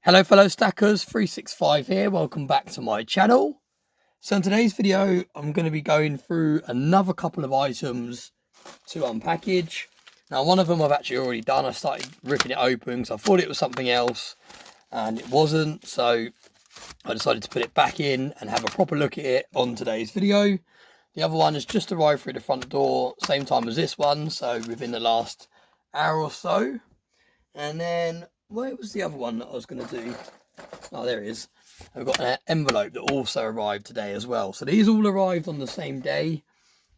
Hello fellow stackers, 365 here, welcome back to my channel. So in today's video I'm going to be going through another couple of items to unpackage. Now one of them I've actually already done. I started ripping it open because I thought it was something else and it wasn't, so I decided to put it back in and have a proper look at it on today's video. The other one has just arrived through the front door, same time as this one, so within the last hour or so. And then where was the other one that I was going to do? Oh, there it is. I've got an envelope that also arrived today as well. So these all arrived on the same day.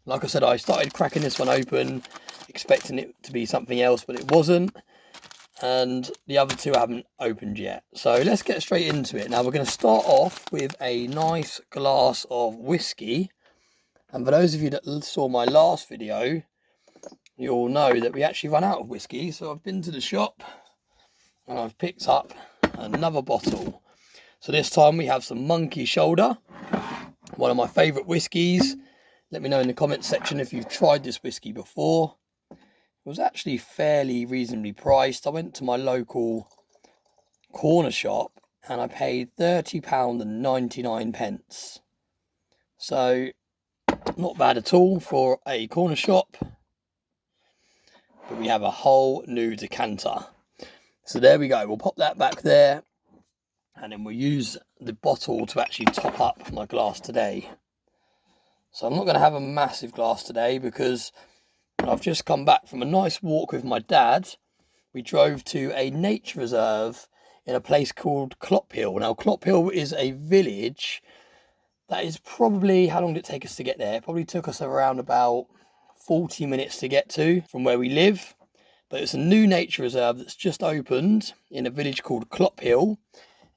Like I said, I started cracking this one open, expecting it to be something else, but it wasn't. And the other two haven't opened yet. So let's get straight into it. Now we're going to start off with a nice glass of whiskey. And for those of you that saw my last video, you all know that we actually run out of whiskey. So I've been to the shop and I've picked up another bottle. So this time we have some Monkey Shoulder, one of my favourite whiskies. Let me know in the comments section if you've tried this whiskey before. It was actually fairly reasonably priced. I went to my local corner shop and I paid £30.99. So not bad at all for a corner shop. But we have a whole new decanter. So there we go, we'll pop that back there and then we'll use the bottle to actually top up my glass today. So I'm not going to have a massive glass today because I've just come back from a nice walk with my dad. We drove to a nature reserve in a place called Clophill. Now Clophill is a village that is probably, how long did it take us to get there? It probably took us around about 40 minutes to get to from where we live. But it's a new nature reserve that's just opened in a village called Clophill.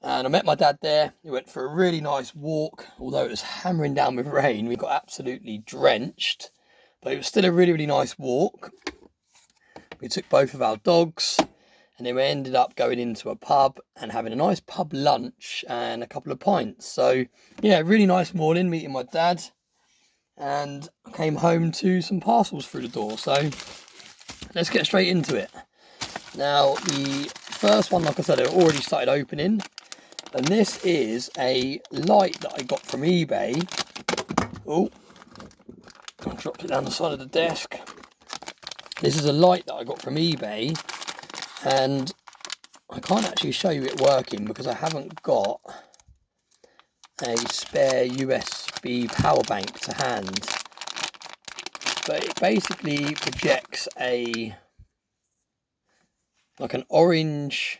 And I met my dad there. We went for a really nice walk. Although it was hammering down with rain, we got absolutely drenched. But it was still a really, really nice walk. We took both of our dogs. And then we ended up going into a pub and having a nice pub lunch and a couple of pints. So, yeah, really nice morning meeting my dad. And I came home to some parcels through the door. So let's get straight into it. Now, the first one, like I said, I already started opening. And this is a light that I got from eBay. Oh, I dropped it down the side of the desk. This is a light that I got from eBay. And I can't actually show you it working because I haven't got a spare USB power bank to hand. But it basically projects like an orange,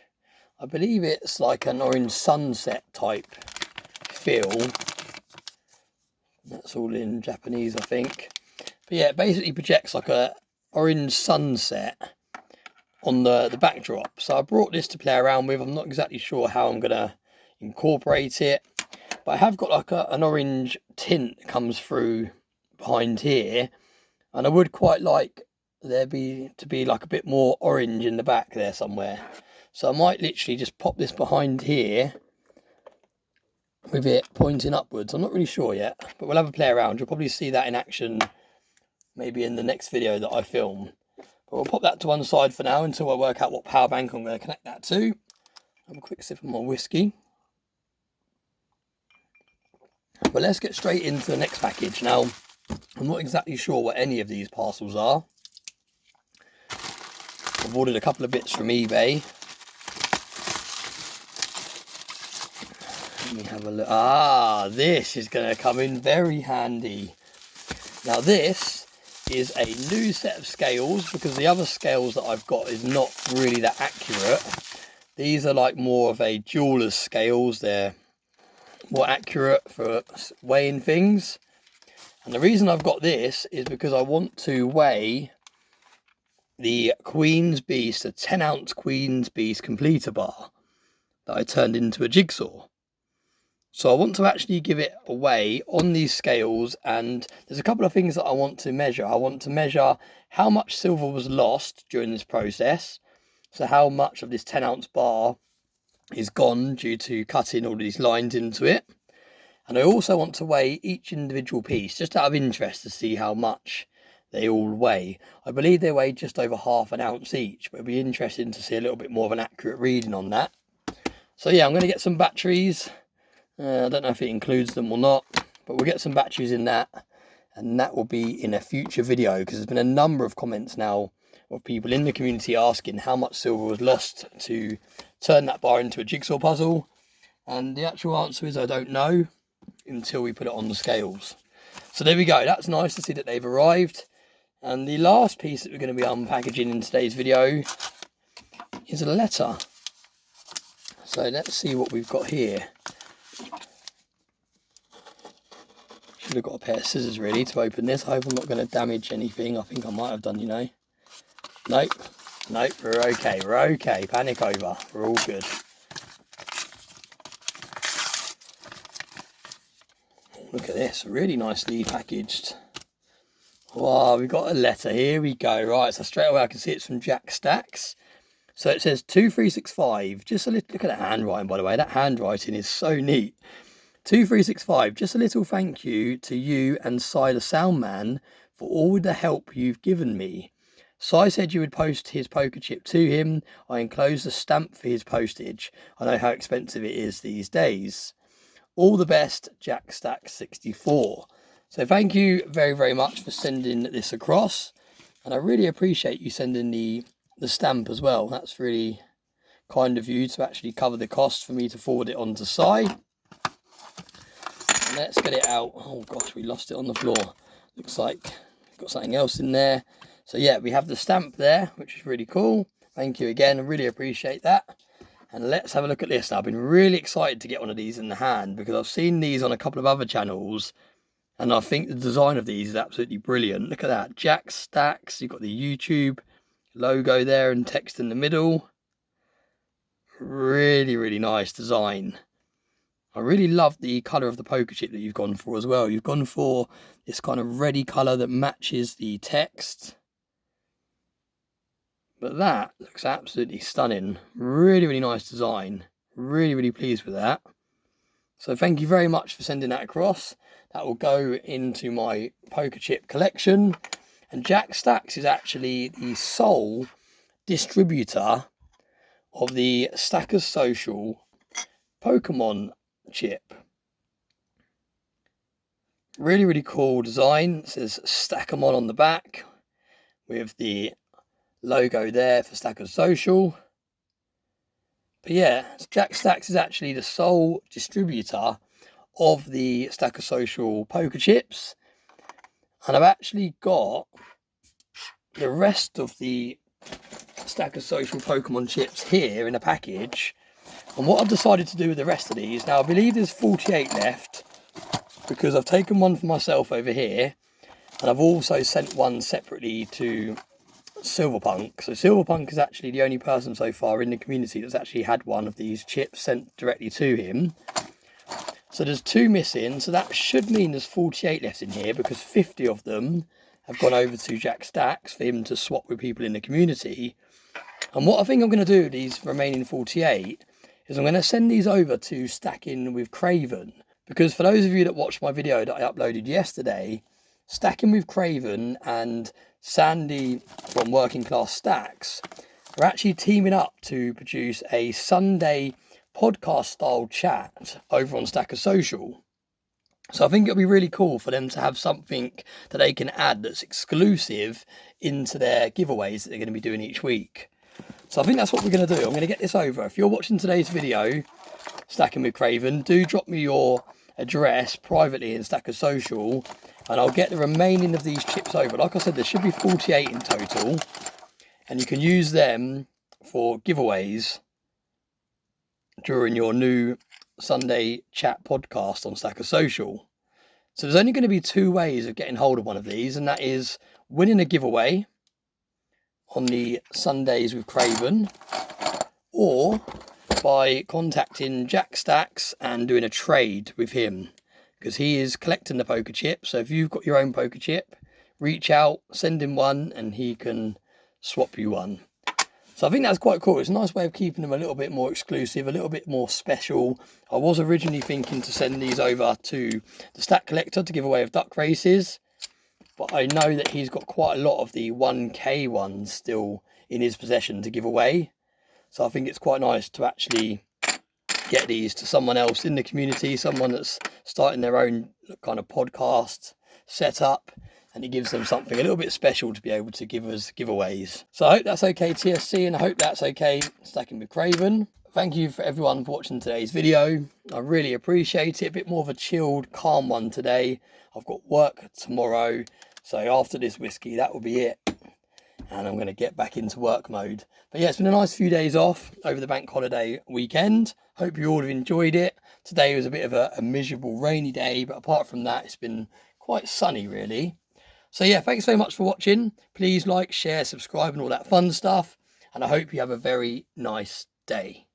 I believe it's like an orange sunset type feel. That's all in Japanese, I think. But yeah, it basically projects like a orange sunset on the backdrop. So I brought this to play around with. I'm not exactly sure how I'm going to incorporate it. But I have got like an orange tint that comes through behind here. And I would quite like there to be like a bit more orange in the back there somewhere. So I might literally just pop this behind here with it pointing upwards. I'm not really sure yet, but we'll have a play around. You'll probably see that in action maybe in the next video that I film. But we'll pop that to one side for now until I work out what power bank I'm going to connect that to. Have a quick sip of my whiskey. But let's get straight into the next package. Now, I'm not exactly sure what any of these parcels are. I've ordered a couple of bits from eBay. Let me have a look. Ah, this is going to come in very handy. Now this is a new set of scales because the other scales that I've got is not really that accurate. These are like more of a jeweler's scales. They're more accurate for weighing things. And the reason I've got this is because I want to weigh the Queen's Beast, a 10-ounce Queen's Beast completer bar that I turned into a jigsaw. So I want to actually give it a weigh on these scales, and there's a couple of things that I want to measure. I want to measure how much silver was lost during this process. So how much of this 10-ounce bar is gone due to cutting all these lines into it. And I also want to weigh each individual piece, just out of interest to see how much they all weigh. I believe they weigh just over half an ounce each, but it'll be interesting to see a little bit more of an accurate reading on that. So yeah, I'm going to get some batteries. I don't know if it includes them or not, but we'll get some batteries in that, and that will be in a future video, because there's been a number of comments now of people in the community asking how much silver was lost to turn that bar into a jigsaw puzzle, and the actual answer is I don't know until we put it on the scales. So there we go, that's nice to see that they've arrived. And the last piece that we're going to be unpackaging in today's video is a letter. So let's see what we've got here. Should have got a pair of scissors really to open this. I hope I'm not going to damage anything. I think I might have done, you know. Nope, we're okay, panic over, we're all good. Look at this, really nicely packaged. Wow, we've got a letter, here we go. Right, so straight away I can see it's from Jack Stacks. So it says 2365, just a little, look at that handwriting by the way, that handwriting is so neat. 2365, just a little thank you to you and Si the Soundman for all the help you've given me. Si said you would post his poker chip to him. I enclosed a stamp for his postage. I know how expensive it is these days. All the best, Jack Stacks 64. So thank you very, very much for sending this across. And I really appreciate you sending the stamp as well. That's really kind of you to actually cover the cost for me to forward it on to Si. Let's get it out. Oh gosh, we lost it on the floor. Looks like we've got something else in there. So yeah, we have the stamp there, which is really cool. Thank you again, I really appreciate that. And let's have a look at this. Now, I've been really excited to get one of these in the hand because I've seen these on a couple of other channels, and I think the design of these is absolutely brilliant. Look at that, Jack Stacks. You've got the YouTube logo there and text in the middle. Really, really nice design. I really love the colour of the poker chip that you've gone for as well. You've gone for this kind of reddy colour that matches the text. But that looks absolutely stunning. Really, really nice design. Really, really pleased with that. So thank you very much for sending that across. That will go into my poker chip collection. And Jack Stacks is actually the sole distributor of the Stackers Social Pokemon chip. Really, really cool design. It says Stackamon on the back with the logo there for Stackers Social. But yeah, Jack Stacks is actually the sole distributor of the Stackers Social poker chips, and I've actually got the rest of the Stackers Social Pokemon chips here in a package. And what I've decided to do with the rest of these, now I believe there's 48 left, because I've taken one for myself over here, and I've also sent one separately to Silverpunk. So Silverpunk is actually the only person so far in the community that's actually had one of these chips sent directly to him. So there's 2 missing, so that should mean there's 48 left in here, because 50 of them have gone over to Jack Stacks for him to swap with people in the community. And what I think I'm going to do with these remaining 48 is I'm going to send these over to Stacking with Craven, because for those of you that watched my video that I uploaded yesterday, Stacking with Craven and Sandy from Working Class Stacks are actually teaming up to produce a Sunday podcast style chat over on Stackers Social. So I think it'll be really cool for them to have something that they can add that's exclusive into their giveaways that they're going to be doing each week. So I think that's what we're going to do. I'm going to get this over. If you're watching today's video, Stacking with Craven, do drop me your address privately in Stackers Social, and I'll get the remaining of these chips over. Like I said, there should be 48 in total, and you can use them for giveaways during your new Sunday chat podcast on Stackers Social. So there's only going to be 2 ways of getting hold of one of these, and that is winning a giveaway on the Sundays with Craven, or by contacting Jack Stacks and doing a trade with him, because he is collecting the poker chip. So if you've got your own poker chip, reach out, send him one, and he can swap you one. So I think that's quite cool. It's a nice way of keeping them a little bit more exclusive, a little bit more special. I was originally thinking to send these over to the Stack Collector to give away of duck races, but I know that he's got quite a lot of the 1K ones still in his possession to give away. So I think it's quite nice to actually get these to someone else in the community, someone that's starting their own kind of podcast setup, and it gives them something a little bit special to be able to give us giveaways. So I hope that's okay, TSC, and I hope that's okay, Stacking with Craven. Thank you for everyone for watching today's video. I really appreciate it. A bit more of a chilled, calm one today. I've got work tomorrow, so after this whiskey, that will be it. And I'm going to get back into work mode. But yeah, it's been a nice few days off over the bank holiday weekend. Hope you all have enjoyed it. Today was a bit of a miserable rainy day, but apart from that, it's been quite sunny really. So yeah, thanks very much for watching. Please like, share, subscribe and all that fun stuff. And I hope you have a very nice day.